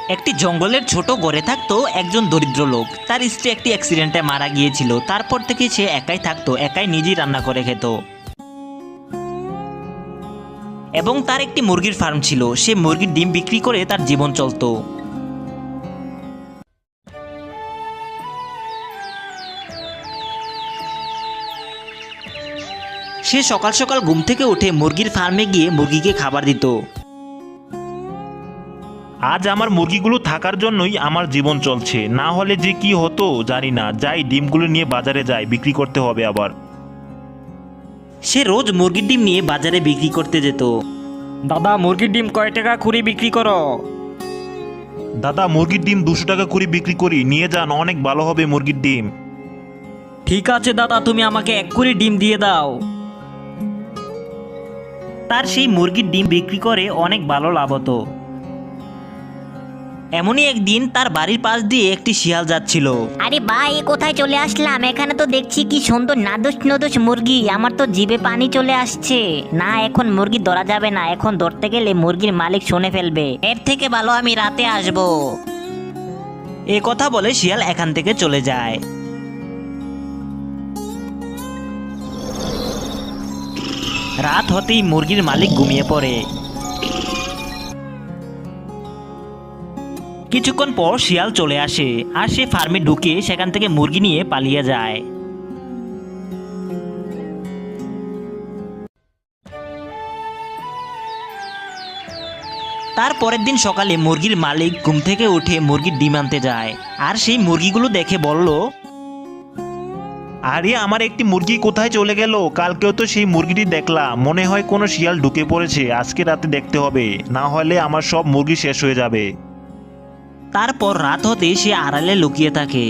একটি জঙ্গলের ছোট ঘরে থাকতো একজন দরিদ্র লোক। তার স্ত্রী একটি অ্যাক্সিডেন্টে মারা গিয়েছিল। তারপর থেকে সে একাই থাকতো, একাই নিজেই রান্না করে খেত। এবং তার একটি মুরগির ফার্ম ছিল। সে মুরগির ডিম বিক্রি করে তার জীবন চলতো। সে সকাল সকাল ঘুম থেকে উঠে মুরগির ফার্মে গিয়ে মুরগিকে খাবার দিত। আজ আমার মুরগিগুলো থাকার জন্যই আমার জীবন চলছে, না হলে যে কি হতো জানি না। যাই, ডিমগুলো নিয়ে বাজারে যাই, বিক্রি করতে হবে আবার। সে রোজ মুরগির ডিম নিয়ে বাজারে বিক্রি করতে যেত। দাদা, মুরগির ডিম কয় টাকা করে বিক্রি করো? দাদা, মুরগির ডিম 200 টাকা করে বিক্রি করি, নিয়ে যান, অনেক ভালো হবে মুরগির ডিম। ঠিক আছে দাদা, তুমি আমাকে 1 করে ডিম দিয়ে দাও। তার সেই মুরগির ডিম বিক্রি করে অনেক ভালো লাভ হতো। এমনই একদিন তার বাড়ির পাশ দিয়ে একটি শিয়াল যাচ্ছিল। আরে ভাই, কোথায় চলে আসলাম? এখানে তো দেখছি কি সুন্দর নাদুস নদুস মুরগি, আমার তো জিভে পানি চলে আসছে। না, এখন মুরগি ধরা যাবে না, এখন ধরতে গেলে মুরগির মালিক শুনে ফেলবে। এর থেকে ভালো আমি রাতে আসবো। এ কথা বলে শিয়াল এখান থেকে চলে যায়। রাত হতেই মুরগির মালিক ঘুমিয়ে পড়ে। কিছুক্ষণ পর শিয়াল চলে আসে আর সে ফার্মে ঢুকে সেখান থেকে মুরগি নিয়ে পালিয়ে যায়। তার পরের দিন সকালে মুরগির মালিক ঘুম থেকে উঠে মুরগির ডিম আনতে যায় আর সেই মুরগিগুলো দেখে বলল, আরে, আমার একটি মুরগি কোথায় চলে গেল? কালকেও তো সেই মুরগিটি দেখলাম, মনে হয় কোনো শিয়াল ঢুকে পড়েছে। আজকে রাতে দেখতে হবে, না হলে আমার সব মুরগি শেষ হয়ে যাবে। তারপর রাত হতে সে আড়ালে লুকিয়ে থাকে।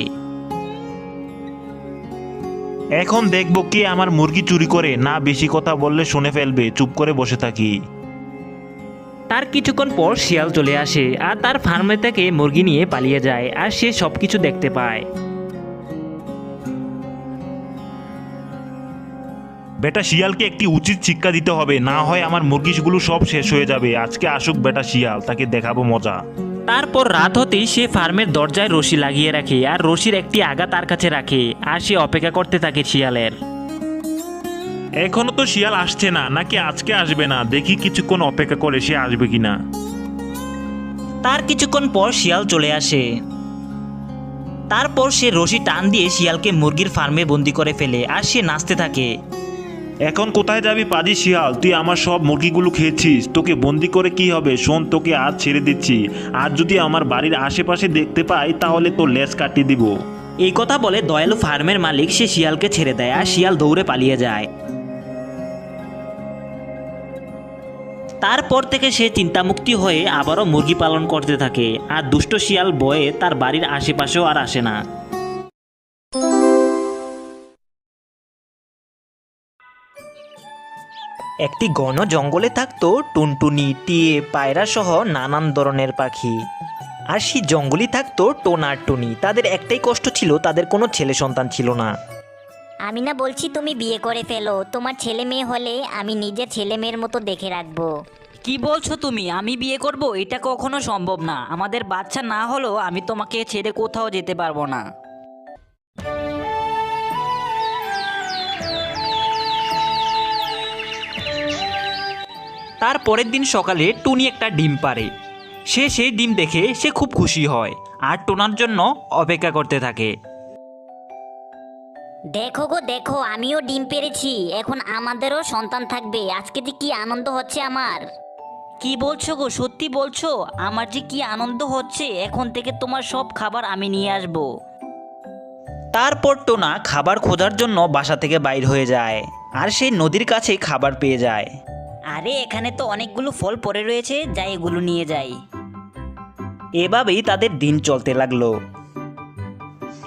এখন দেখবো কে আমার মুরগি চুরি করে। না, বেশি কথা বললে শুনে ফেলবে, চুপ করে বসে থাকি। তার কিছুক্ষণ পর শিয়াল চলে আসে আর তার ফার্মে থেকে মুরগি নিয়ে পালিয়ে যায় আর সে সবকিছু দেখতে পায়। বেটা শিয়ালকে একটি উচিত শিক্ষা দিতে হবে, না হয় আমার মুরগিগুলো সব শেষ হয়ে যাবে। আজকে আসুক বেটা শিয়াল, তাকে দেখাবো মজা। তারপর রাত হতেই সে ফার্মের দরজায় রশি লাগিয়ে রাখে আর রশির একটি আগা তার কাছে রাখে আর সে অপেক্ষা করতে থাকে শিয়ালের। এখনো তো শিয়াল আসছে না, নাকি আজকে আসবে না? দেখি কিছুক্ষণ অপেক্ষা করে সে আসবে কিনা। তার কিছুক্ষণ পর শিয়াল চলে আসে। তারপর সে রশি টান দিয়ে শিয়ালকে মুরগির ফার্মে বন্দি করে ফেলে আর সে নাচতে থাকে। এখন কোথায় যাবি পাজি শিয়াল? তুই আমার সব মুরগিগুলো খেয়েছিস, তোকে বন্দি করে কি হবে? শোন, তোকে আজ ছেড়ে দিচ্ছি। আর যদি আমার বাড়ির আশেপাশে দেখতে পাই তাহলে তোর লেজ কাটিয়ে দিব। এই কথা বলে দয়ালু ফার্মের মালিক সে শিয়ালকে ছেড়ে দেয় আর শিয়াল দৌড়ে পালিয়ে যায়। তারপর থেকে সে চিন্তামুক্তি হয়ে আবারও মুরগি পালন করতে থাকে আর দুষ্ট শিয়াল ভয়ে তার বাড়ির আশেপাশেও আর আসে না। একটি ঘন জঙ্গলে থাকতো টুনটুনি, টিয়ে, পায়রা সহ নানান ধরনের পাখি। আর সেই জঙ্গলই থাকতো টোনা আর টুনি। তাদের একটাই কষ্ট ছিল, তাদের কোনো ছেলে সন্তান ছিল না। আমি না বলছি তুমি বিয়ে করে ফেলো, তোমার ছেলে মেয়ে হলে আমি নিজের ছেলে মেয়ের মতো দেখে রাখবো। কি বলছো তুমি? আমি বিয়ে করব? এটা কখনো সম্ভব না। আমাদের বাচ্চা না হলেও আমি তোমাকে ছেড়ে কোথাও যেতে পারবো না। তার পরের দিন সকালে টুনি একটা ডিম পাড়ে। সে সেই ডিম দেখে সে খুব খুশি হয় আর টোনার জন্য অপেক্ষা করতে থাকে। দেখো গো দেখো, আমিও ডিম পেড়েছি, এখন আমাদেরও সন্তান থাকবে। আজকে যে কি আনন্দ হচ্ছে আমার। কি বলছো গো? সত্যি বলছো? আমার যে কি আনন্দ হচ্ছে, এখন থেকে তোমার সব খাবার আমি নিয়ে আসবো। তারপর টোনা খাবার খোঁজার জন্য বাসা থেকে বাইর হয়ে যায় আর সেই নদীর কাছে খাবার পেয়ে যায়। আরে, এখানে তো অনেকগুলো ফল পড়ে রয়েছে, যাই এগুলো নিয়ে যাই। এভাবেই তাদের দিন চলতে লাগলো।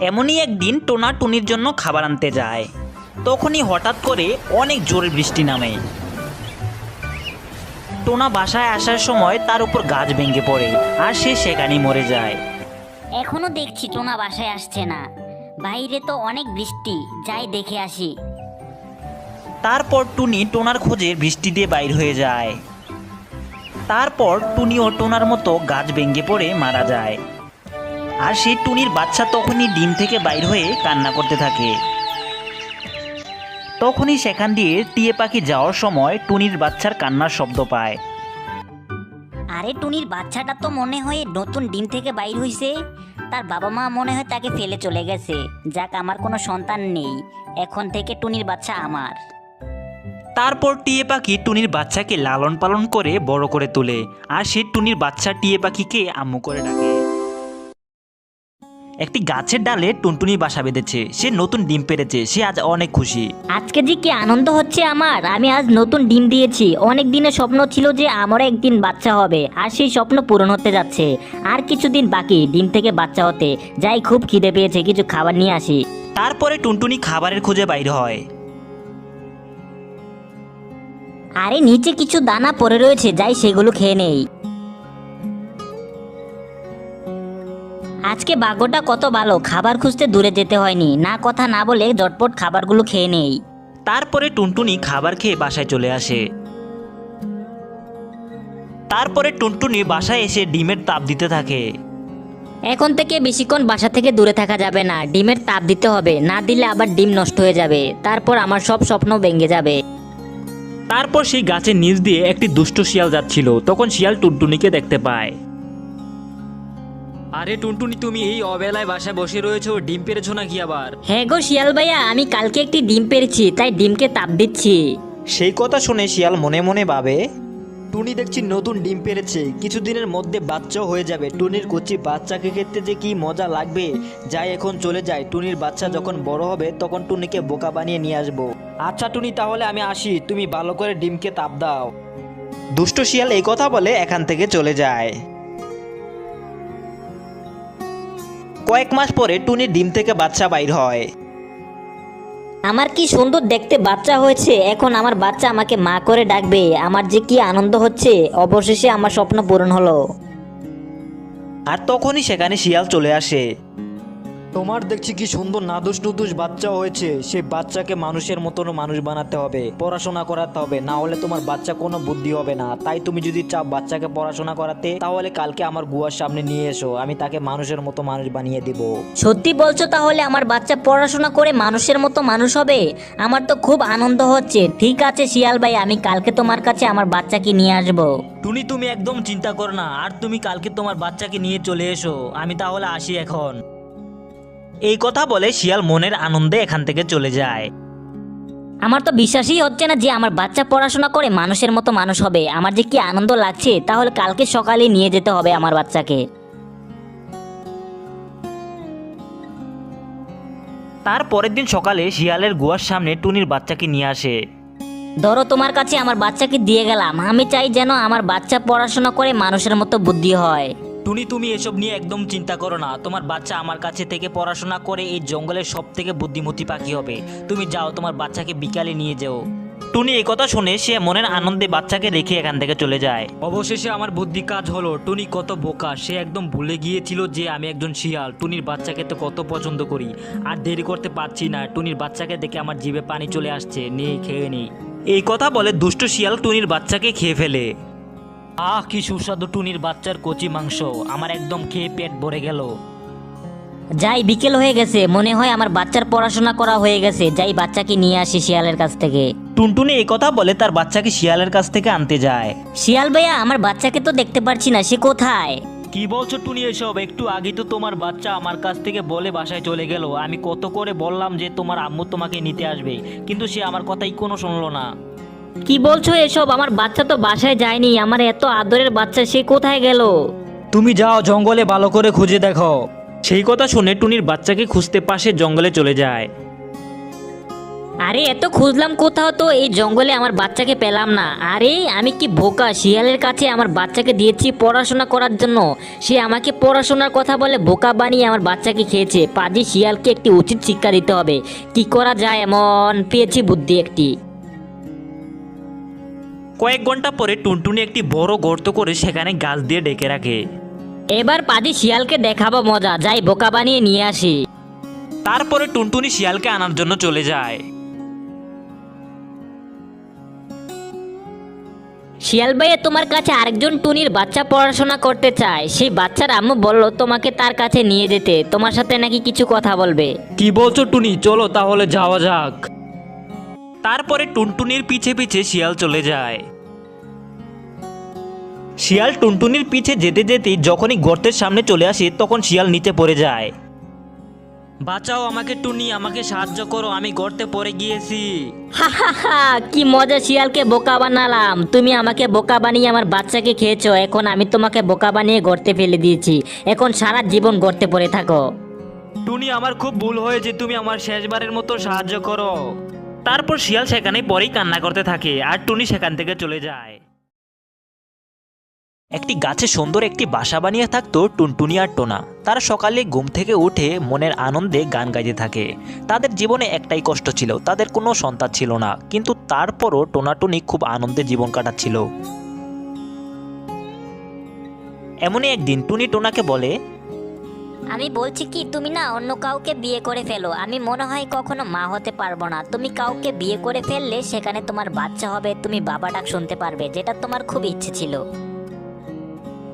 এমনই একদিন টোনা টুনির জন্য খাবার আনতে যায়। তখনই হঠাৎ করে অনেক জোরে বৃষ্টি নামে। টোনা বাসায় আসার সময় তার উপর গাছ ভেঙে পড়ে আর সে সেখানেই মরে যায়। এখনো দেখছি টোনা বাসায় আসছে না, বাইরে তো অনেক বৃষ্টি, যাই দেখে আসি। তারপর টুনি টোনার খোঁজে বৃষ্টি দিয়ে বাইর হয়ে যায়। তারপর টুনিও টোনার মতো গাছ ভেঙে পড়ে মারা যায়। আর সেই টুনির বাচ্চা তখনই ডিম থেকে বাইর হয়ে কান্না করতে থাকে। তখনই সেখান দিয়ে টিয়ে পাখি যাওয়ার সময় টুনির বাচ্চার কান্নার শব্দ পায়। আরে টুনির বাচ্চাটা তো মনে হয় নতুন ডিম থেকে বাইর হইছে। তার বাবা মা মনে হয় তাকে ফেলে চলে গেছে। যাক, আমার কোনো সন্তান নেই, এখন থেকে টুনির বাচ্চা আমার। তারপর টিয়ে পাখি টুনির বাচ্চাকে লালন পালন করে বড় করে তোলে। আর সে টুনির বাচ্চা টিয়ে পাখিকে আম্মু করে ডাকে। একটি গাছের ডালে টুনটুনি বাসা বেঁধেছে। সে নতুন ডিম পেড়েছে। সে আজ অনেক খুশি। আজকে যে কি আনন্দ হচ্ছে আমার, আমি আজ নতুন ডিম দিয়েছি। অনেক দিনের স্বপ্ন ছিল যে আমারও একদিন বাচ্চা হবে, আর সেই স্বপ্ন পূরণ হতে যাচ্ছে। আর কিছুদিন বাকি ডিম থেকে বাচ্চা হতে। যাই, খুব খিদে পেয়েছে, কিছু খাবার নিয়ে আসি। তারপরে টুনটুনি খাবারের খোঁজে বাইর হয়। আরে নিচে কিছু দানা পড়ে রয়েছে, যাই সেগুলো খেয়ে নেই। আজকে ভাগ্যটা কত ভালো, খাবার খুঁজতে দূরে যেতে হয়নি। না কথা না বলে ঝটপট খাবারগুলো খেয়ে নেই। তারপরে টুনটুনি খাবার খেয়ে বাসায় চলে আসে। তারপরে টুনটুনি বাসায় এসে ডিমের তাপ দিতে থাকে। এখন থেকে বেশিক্ষণ বাসা থেকে দূরে থাকা যাবে না, ডিমের তাপ দিতে হবে, না দিলে আবার ডিম নষ্ট হয়ে যাবে। তারপর আমার সব স্বপ্ন ভেঙে যাবে। তারপর সেই গাছের নিচ দিয়ে একটি দুষ্ট শিয়াল যাচ্ছিল। তখন শিয়াল টুনটুনিকে দেখতে পায়। আরে টুনটুনি, তুমি এই অবেলায় বাসায় বসে রয়েছো, ডিম পেরেছো নাকি আবার? হ্যাঁ গো শিয়াল ভাইয়া, আমি কালকে একটি ডিম পেরেছি, তাই ডিমকে তাপ দিচ্ছি। সেই কথা শুনে শিয়াল মনে মনে ভাবে, টুনি দেখছি নতুন ডিম পেড়েছে, কিছুদিনের মধ্যে বাচ্চাও হয়ে যাবে। টুনির কচি বাচ্চাকে খেতে যে কি মজা লাগবে। যাই, এখন চলে যায়। টুনির বাচ্চা যখন বড় হবে তখন টুনিকে বোকা বানিয়ে নিয়ে আসবো। আচ্ছা টুনি, তাহলে আমি আসি, তুমি ভালো করে ডিমকে তাপ দাও। দুষ্ট শিয়াল এই কথা বলে এখান থেকে চলে যায়। কয়েক মাস পরে টুনির ডিম থেকে বাচ্চা বাইর হয়। আমার কি সুন্দর দেখতে বাচ্চা হয়েছে, এখন আমার বাচ্চা আমাকে মা করে ডাকবে। আমার যে কি আনন্দ হচ্ছে, অবশেষে আমার স্বপ্ন পূরণ হলো। আর তখনই সেখানে শিয়াল চলে আসে। তোমার দেখছি কি সুন্দর নাদুস নুদুস বাচ্চা হয়েছে। সেই বাচ্চাকে মানুষের মতন মানুষ বানাতে হবে, পড়াশোনা করাতে হবে, না হলে তোমার বাচ্চা কোনো বুদ্ধি হবে না। তাই তুমি যদি চাও বাচ্চাকে পড়াশোনা করাতে, তাহলে কালকে আমার গুহার সামনে নিয়ে এসো, আমি তাকে মানুষের মতো মানুষ বানিয়ে দিব। সত্যি বলছো? তাহলে আমার বাচ্চা পড়াশোনা করে মানুষের মতো মানুষ হবে? আমার তো খুব আনন্দ হচ্ছে। ঠিক আছে শিয়াল ভাই, আমি কালকে তোমার কাছে আমার বাচ্চাকে নিয়ে আসবো। টুনি, তুমি একদম চিন্তা করো না, আর তুমি কালকে তোমার বাচ্চাকে নিয়ে চলে এসো। আমি তাহলে আসি এখন। এই কথা বলে শিয়াল মনের আনন্দে এখান থেকে চলে যায়। আমার তো বিশ্বাসই হচ্ছে না যে আমার বাচ্চা পড়াশোনা করে মানুষের মতো মানুষ হবে। আমার যে কি আনন্দ লাগছে। তাহলে কালকে সকালে নিয়ে যেতে হবে আমার বাচ্চাকে। তার পরের দিন সকালে শিয়ালের গুহার সামনে টুনির বাচ্চাকে নিয়ে আসে। ধরো, তোমার কাছে আমার বাচ্চাকে দিয়ে গেলাম। আমি চাই যেন আমার বাচ্চা পড়াশোনা করে মানুষের মতো বুদ্ধি হয়। টুনি, তুমি এসব নিয়ে একদম চিন্তা করো না। তোমার বাচ্চা আমার কাছে থেকে পড়াশোনা করে এই জঙ্গলের সব থেকে বুদ্ধিমতী পাখি হবে। তুমি যাও, তোমার বাচ্চাকে বিকালে নিয়ে যাও। টুনি এই কথা শুনে সে মনের আনন্দে বাচ্চাকে রেখে এখান থেকে চলে যায়। অবশেষে আমার বুদ্ধি কাজ হলো। টুনি কত বোকা, সে একদম ভুলে গিয়েছিল যে আমি একজন শিয়াল। টুনির বাচ্চাকে তো কত পছন্দ করি। আর দেরি করতে পারছি না, টুনির বাচ্চাকে দেখে আমার জিভে পানি চলে আসছে। নেই, খেয়ে নেই। এই কথা বলে দুষ্ট শিয়াল টুনির বাচ্চাকে খেয়ে ফেলে। আহ, কি সুস্বাদু টুনির বাচ্চার কচি মাংস। আমার একদম খেয়ে পেট ভরে গেল। যাই, বিকেল হয়ে গেছে, মনে হয় আমার বাচ্চার পড়াশোনা করা হয়ে গেছে। যাই, বাচ্চাকে নিয়ে আসি শিয়ালের কাছ থেকে। টুনটুনি এই কথা বলে তার বাচ্চাকে শিয়ালের কাছ থেকে আনতে যায়। শিয়াল ভাইয়া, আমার বাচ্চাকে তো দেখতে পারছি না, সে কোথায়? কি বলছো টুনি এসব? একটু আগে তো তোমার বাচ্চা আমার কাছ থেকে বলে বাসায় চলে গেল। আমি কত করে বললাম যে তোমার আম্মু তোমাকে নিতে আসবে, কিন্তু সে আমার কথাই কোনো শুনলো না। কি বলছো এসব? আমার বাচ্চা তো বাসায় যায়নি। আমার এত আদরের বাচ্চা, সে কোথায় গেল? তুমি যাও, জঙ্গলে ভালো করে খুঁজে দেখো। সেই কথা শুনে টুনির বাচ্চাকে খুঁজতে পাশে জঙ্গলে চলে যায়। আরে এত খুঁজলাম কোথাও তো এই জঙ্গলে আমার বাচ্চাকে পেলাম না। আরে আমি কি বোকা, শিয়ালের কাছে আমার বাচ্চাকে দিয়েছি পড়াশোনা করার জন্য। সে আমাকে পড়াশোনার কথা বলে বোকা বানিয়ে আমার বাচ্চাকে খেয়েছে। পাজি শিয়ালকে একটি উচিত শিক্ষা দিতে হবে। কি করা যায়, এমন পেয়েছি বুদ্ধি একটি। কয়েক ঘন্টা পরে টুনটুনি একটি বড় গর্ত করে সেখানে গাছ দিয়ে ডেকে রাখে। এবার পাজি শিয়ালকে দেখাবো মজা। যাই, বোকা বানিয়ে নিয়ে আসি। তারপরে টুনটুনি শিয়ালকে আনার জন্য চলে যায়। শিয়াল ভাইয়া তোমার কাছে আরেকজন টুনির বাচ্চা পড়াশোনা করতে চায়, সেই বাচ্চার আম্মু বললো তোমাকে তার কাছে নিয়ে যেতে, তোমার সাথে নাকি কিছু কথা বলবে। কি বলছো টুনি, চলো তাহলে যাওয়া যাক। তারপরে টুনটুনির পিছে পিছে শিয়াল চলে যায়। শিয়াল টুনটুনির পিছে যেতে যেতেই যখনই গর্তের সামনে চলে আসে তখন শিয়াল নিচে পড়ে যায়। বাঁচাও আমাকে টুনি, আমাকে সাহায্য করো, আমি গর্তে পড়ে গিয়েছি। হা হা হা, কি মজা, শিয়ালকে বোকা বানালাম। তুমি আমাকে বোকা বানিয়ে আমার বাচ্চাকে খেয়েছো, এখন আমি তোমাকে বোকা বানিয়ে গর্তে ফেলে দিয়েছি, এখন সারা জীবন গর্তে পড়ে থাকো। টুনি আমার খুব ভুল হয়েছে, তুমি আমার শেষবারের মতো সাহায্য করো। তারপর শিয়াল সেখানে পরেই কান্না করতে থাকে আর টুনি সেখান থেকে চলে যায়। একটি গাছে সুন্দর একটি বাসা বানিয়ে থাকতো টুনটুনি আর টোনা। তারা সকালে ঘুম থেকে উঠে মনের আনন্দে গান গাইতে থাকে। তাদের জীবনে একটাই কষ্ট ছিল, তাদের কোনো সন্তান ছিল না, কিন্তু তারপরও টোনা টুনি খুব আনন্দে জীবন কাটাচ্ছিল। এমনই একদিন টুনি টোনাকে বলে, আমি বলছি কি, তুমি না অন্য কাউকে বিয়ে করে ফেলো, আমি মনে হয় কখনো মা হতে পারবো না। তুমি কাউকে বিয়ে করে ফেললে সেখানে তোমার বাচ্চা হবে, তুমি বাবা ডাক শুনতে পারবে, যেটা তোমার খুব ইচ্ছে ছিল।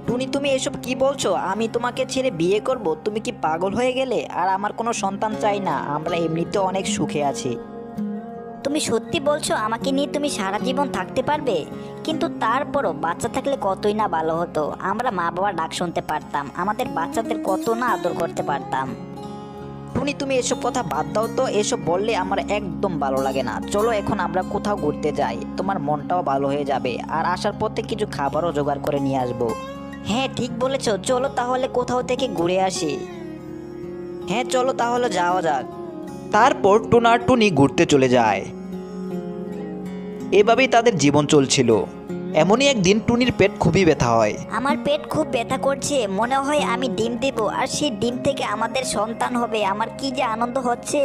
টুনি, তুমি এসব কি বলছো? আমি তোমাকে ছেড়ে বিয়ে করব? তুমি কি পাগল হয়ে গেলে? আর আমার কোনো সন্তান চাই না, আমরা এমনিতে অনেক সুখে আছি। তুমি সত্যি বলছো আমাকে নিয়ে তুমি সারা জীবন থাকতে পারবে? কিন্তু তারপরও বাচ্চা থাকলে কতই না ভালো হতো, আমরা মা বাবা ডাক শুনতে পারতাম, আমাদের বাচ্চাদের কত না আদর করতে পারতাম। টুনি, তুমি এসব কথা বাদ দাও তো, এসব বললে আমার একদম ভালো লাগে না। চলো এখন আমরা কোথাও ঘুরতে যাই, তোমার মনটাও ভালো হয়ে যাবে, আর আসার পথে কিছু খাবারও জোগাড় করে নিয়ে আসবো। হ্যাঁ ঠিক বলেছো, চলো তাহলে কোথাও থেকে ঘুরে আসি। হ্যাঁ চলো তাহলে যাওয়া যাক। তারপর টোনা আর টুনি ঘুরতে চলে যায়। এভাবেই তাদের জীবন চলছিল। এমনই একদিন টুনির পেট খুবই ব্যথা হয়। আমার পেট খুব ব্যথা করছে, মনে হয় আমি ডিম দেব আর সেই ডিম থেকে আমাদের সন্তান হবে, আমার কি যে আনন্দ হচ্ছে।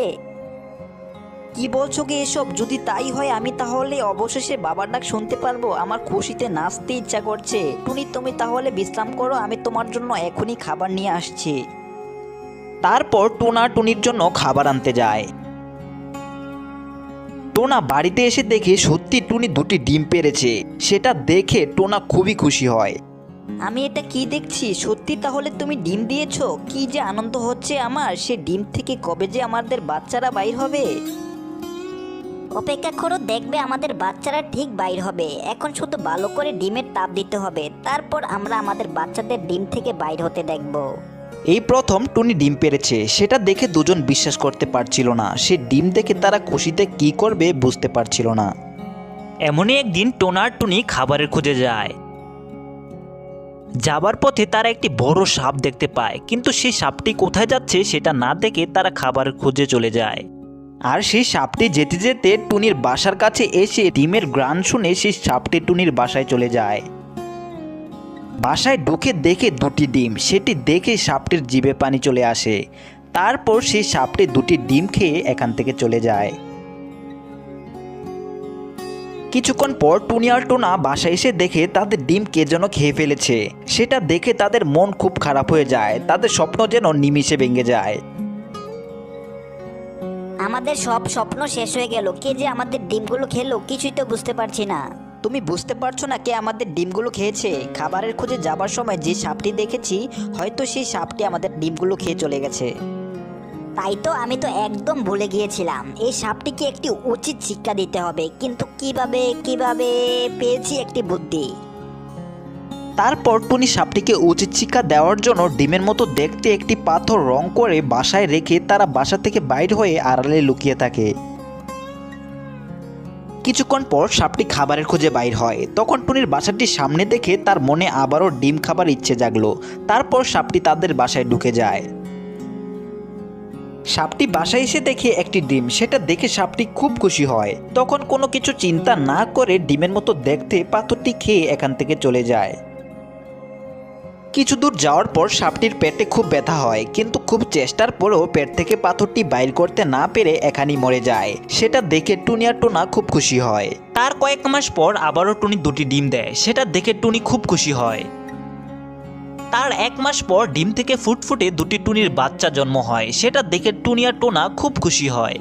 কি বলছো কি এসব? যদি তাই হয় আমি তাহলে অবশেষে বাবার ডাক শুনতে পারবো, আমার খুশিতে নাচতে ইচ্ছা করছে। টুনি, তুমি তাহলে বিশ্রাম করো, আমি তোমার জন্য এখনই খাবার নিয়ে আসছি। তারপর টোনা টুনির জন্য খাবার আনতে যায়। টোনা বাড়িতে এসে দেখে সত্যি টুনি দুটি ডিম পেড়েছে। সেটা দেখে টোনা খুবই খুশি হয়। আমি এটা কি দেখছি? সত্যি তাহলে তুমি ডিম দিয়েছো? কি যে আনন্দ হচ্ছে আমার। সে ডিম থেকে কবে যে আমাদের বাচ্চারা বাইর হবে। অপেক্ষা করো, দেখবে আমাদের বাচ্চারা ঠিক বাইর হবে। এখন শুধু ভালো করে ডিমের তাপ দিতে হবে, তারপর আমরা আমাদের বাচ্চাদের ডিম থেকে বাইর হতে দেখব। এই প্রথম টুনি ডিম পেড়েছে, সেটা দেখে দুজন বিশ্বাস করতে পারছিল না। সে ডিম দেখে তারা খুশিতে কি করবে বুঝতে পারছিল না। এমনই একদিন টোনা আর টুনি খাবারের খোঁজে যায়। যাবার পথে তারা একটি বড় সাপ দেখতে পায়, কিন্তু সেই সাপটি কোথায় যাচ্ছে সেটা না দেখে তারা খাবারের খোঁজে চলে যায়। আর সেই সাপটি যেতে যেতে টুনির বাসার কাছে এসে ডিমের গ্রান শুনে সেই সাপটি টুনির বাসায় চলে যায়। বাসায় ঢুকে দেখে দুটি ডিম, সেটি দেখে সাপটির জিভে পানি চলে আসে। তারপর সেই সাপটি দুটি ডিম খেয়ে এখান থেকে চলে যায়। কিছুক্ষণ পর টুনি আর টোনা বাসায় এসে দেখে তাদের ডিম কে যেন খেয়ে ফেলেছে। সেটা দেখে তাদের মন খুব খারাপ হয়ে যায়, তাদের স্বপ্ন যেন নিমিষে ভেঙে যায়। আমাদের সব স্বপ্ন শেষ হয়ে গেল, কে যে আমাদের ডিমগুলো খেলো কিছুই তো বুঝতে পারছি না। তুমি বুঝতে পারছো না কে আমাদের ডিমগুলো খেয়েছে? খাবারের খোঁজে যাবার সময় যে সাপটি দেখেছি, হয়তো সেই সাপটি আমাদের ডিমগুলো খেয়ে চলে গেছে। তাই তো, আমি তো একদম ভুলে গিয়েছিলাম, এই সাপটিকে একটি উচিত শিক্ষা দিতে হবে, কিন্তু কিভাবে পেয়েছি একটি বুদ্ধি। তারপর টুনি সাপটিকে উচিত শিক্ষা দেওয়ার জন্য ডিমের মতো দেখতে একটি পাথর রং করে বাসায় রেখে তারা বাসা থেকে বাইর হয়ে আড়ালে লুকিয়ে থাকে। কিছুক্ষণ পর সাপটি খাবারের খোঁজে বাইর হয়। তখন টুনির বাসাটির সামনে দেখে তার মনে আবারও ডিম খাবার ইচ্ছে জাগলো। তারপর সাপটি তাদের বাসায় ঢুকে যায়। সাপটি বাসায় এসে দেখে একটি ডিম, সেটা দেখে সাপটি খুব খুশি হয়। তখন কোনো কিছু চিন্তা না করে ডিমের মতো দেখতে পাথরটি খেয়ে এখান থেকে চলে যায়। কিছু দূর যাওয়ার পর সাপটির পেটে খুব ব্যথা হয়, কিন্তু খুব চেষ্টার পরেও পেট থেকে পাথরটি বাইর করতে না পেরে এখানেই মরে যায়। সেটা দেখে টুনি আর টোনা খুব খুশি হয়। তার কয়েক মাস পর আবারও টুনি দুটি ডিম দেয়, সেটা দেখে টুনি খুব খুশি হয়। তার এক মাস পর ডিম থেকে ফুটফুটে দুটি টুনির বাচ্চা জন্ম হয়, সেটা দেখে টুনি আর টোনা খুব খুশি হয়।